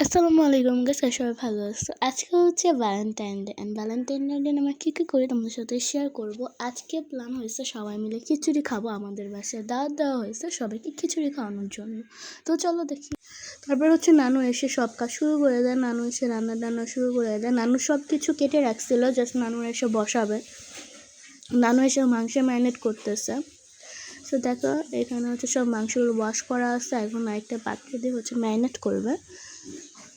আসসালামু আলাইকুম গাইস, সবাই ভালো আছো? আজকে হচ্ছে Valentine day and Valentine day দিন আমরা কী কী করি তোমাদের সাথে শেয়ার করব। আজকে প্ল্যান হয়েছে সবাই মিলে খিচুড়ি খাবো, আমাদের বাসায় দাওয়াত দেওয়া হয়েছে সবাইকে খিচুড়ি খাওয়ানোর জন্য। তো চলো দেখি। তারপর হচ্ছে নানু এসে সব কাজ শুরু করে দেয়, নানু এসে রান্না শুরু করে দেয়। নানু সব কিছু কেটে রাখছিল, জাস্ট নানু এসে বসাবে। নানু এসে মাংস ম্যারিনেট করতেছে। তো দেখো এখানে হচ্ছে সব মাংসগুলো ওয়াশ করা আছে, এখন একটা পাত্রে দিয়ে হচ্ছে ম্যারিনেট করবে।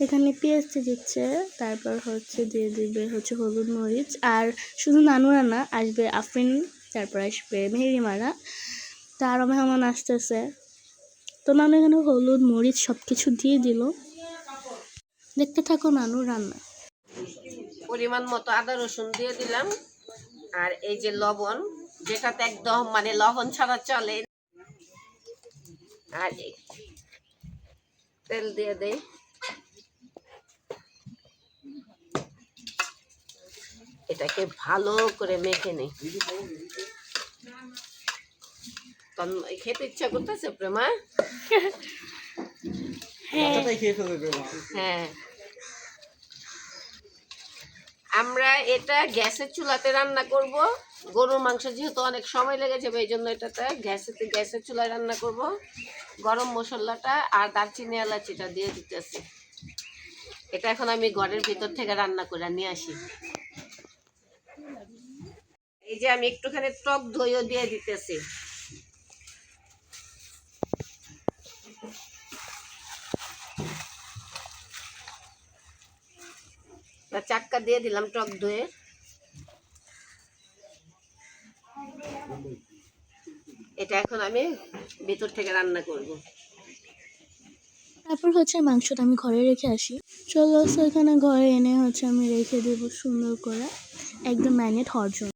এখানে পেঁয়াজ দিচ্ছে, তারপর হচ্ছে দিয়ে দিবে হচ্ছে হলুদ মরিচ। আর শুধু নানুরা না, আসবে আফরিন, তারপর আসবে মেহেরিমারা, তারও মেহমান আসতেছে। তো নানু এখানে হলুদ মরিচ সব কিছু দিয়ে দিল। দেখতে থাকো নানু রান্না। পরিমাণ মতো আদা রসুন দিয়ে দিলাম, আর এই যে লবণ, যেটাতে একদম মানে লবণ ছাড়া চলে। আর তেল দিয়ে দেই, এটাকে ভালো করে মেখে নেই। খেতে ইচ্ছা করতেছে প্রেমা? হ্যাঁ, আমরা এটা গ্যাসের চুলাতে রান্না করব। গরুর মাংস যেহেতু অনেক সময় লেগে যাবে, এই জন্য এটাতে গ্যাসের চুলায় রান্না করব। গরম মশলাটা আর দারচিনি এলাচিটা দিয়ে দিতেছি। এটা এখন আমি ঘরের ভিতর থেকে রান্না করে নিয়ে আসি। এই যে আমি একটুখানি টক দইও দিয়ে দিতেছি। চাক্কা দিয়ে দিলাম টক দইয়ে। এটা এখন আমি ভিতর থেকে রান্না করব। তারপর হচ্ছে মাংসটা আমি ঘরে রেখে আসি। চলে আসো এখানে ঘরে এনে হচ্ছে আমি রেখে দেবো সুন্দর করে, একদম ম্যারিনেট হওয়ার জন্য।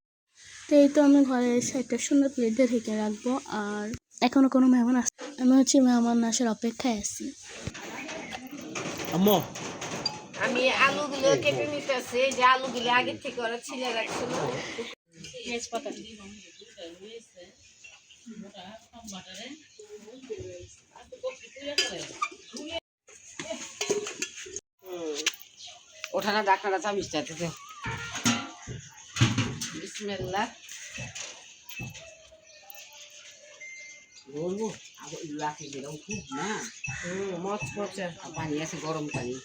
তো এই তো আমি ঘরে এসে একটা সুন্দর প্লেট দিয়ে ঢেকে রাখবো। আর এখনো কোনো মেহমান আসে, আমি হচ্ছে মেহমান আসার অপেক্ষায় আছি। আমি আলুগুলো কেটে নিতেছি, যে আলুগুলো আগে থেকে ওরা ছিলে রাখছিল। ওঠানা ডাক্তারা চাবিসটা থেকে বিসমিল্লাহ। মচমচে পানি আছে, গরম পানি।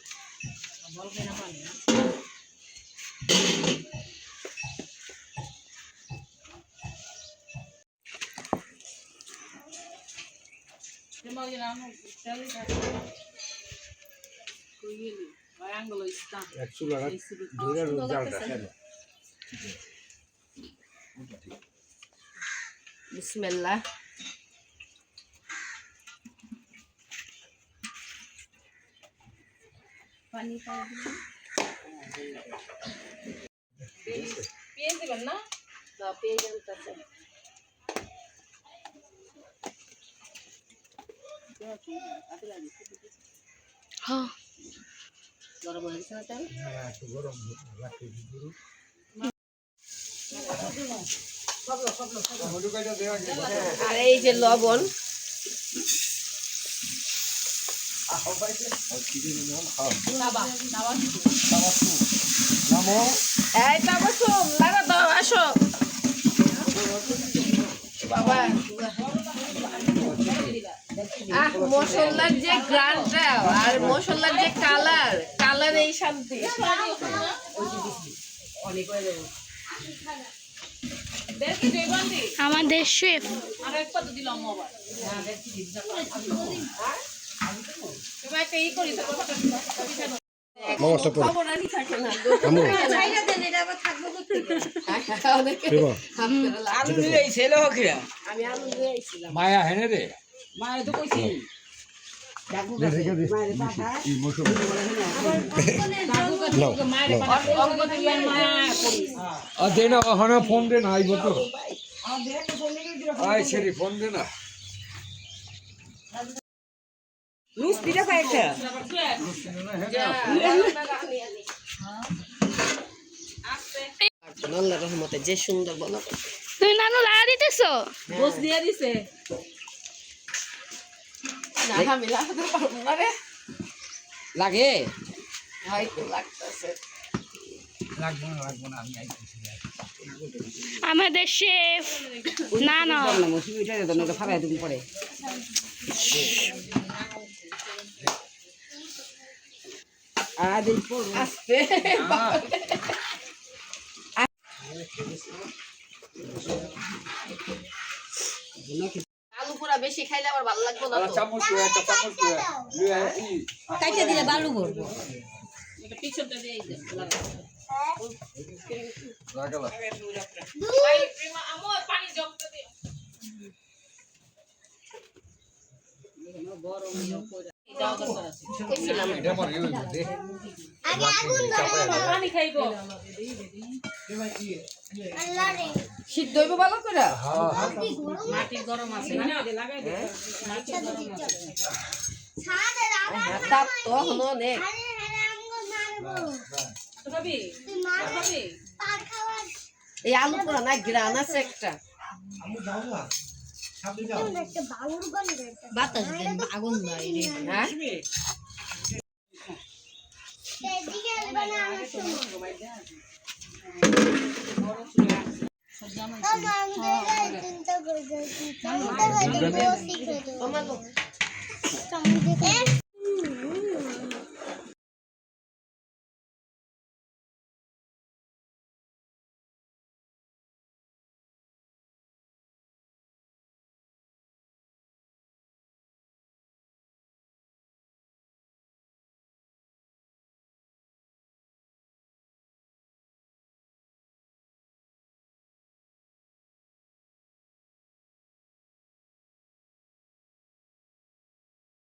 বিসমিল্লাহ। পেঁয়াজ দিবেন না? পেঁয়াজ আনতেছে। হ্যাঁ, গরম হয়ে গেছে না তেল? আর এই যে লবণ, এই তাবাসুম লাগা দাও, আসো বাবা। মশলার যে গ্রানটা আর মশলার যে কালার এই শান্তি। আমাদের শেফ মায়া হেনে রে মায়া তো কইছি দে না ওখানে ফোন দে না আইব তো আয় সেরি ফোন দে না মিষ্টিটা পাইছে আল্লাহর রহমতে যে সুন্দর বলো। তুমি নানু লাগা দিতেছো? গোস দিয়ে দিছে না আমি লাগাতে পারবো না রে। লাগে হয়তো লাগতেছে। আমাদের শেফ না না মৌসুমিটা দেন এটা ফালাই তুমি পরে আস্তে আলু পোড়া বেশি খাইলে আবার ভালো লাগবে না তো। চামচ দিয়ে একটা চামচ দিয়ে লুয়ে কি কাইটা দিলে বালু ভরবো এটা পিছনটা দিয়ে দেন লাগালা এটা আমার ইউজ দে শীত দইব ভালো করে তাপ তো হলো অনেক। এই আলু পোড়া না গ্রান আছে একটা। বাতাস দেন আগুন নাই রে হ্যাঁ Mama,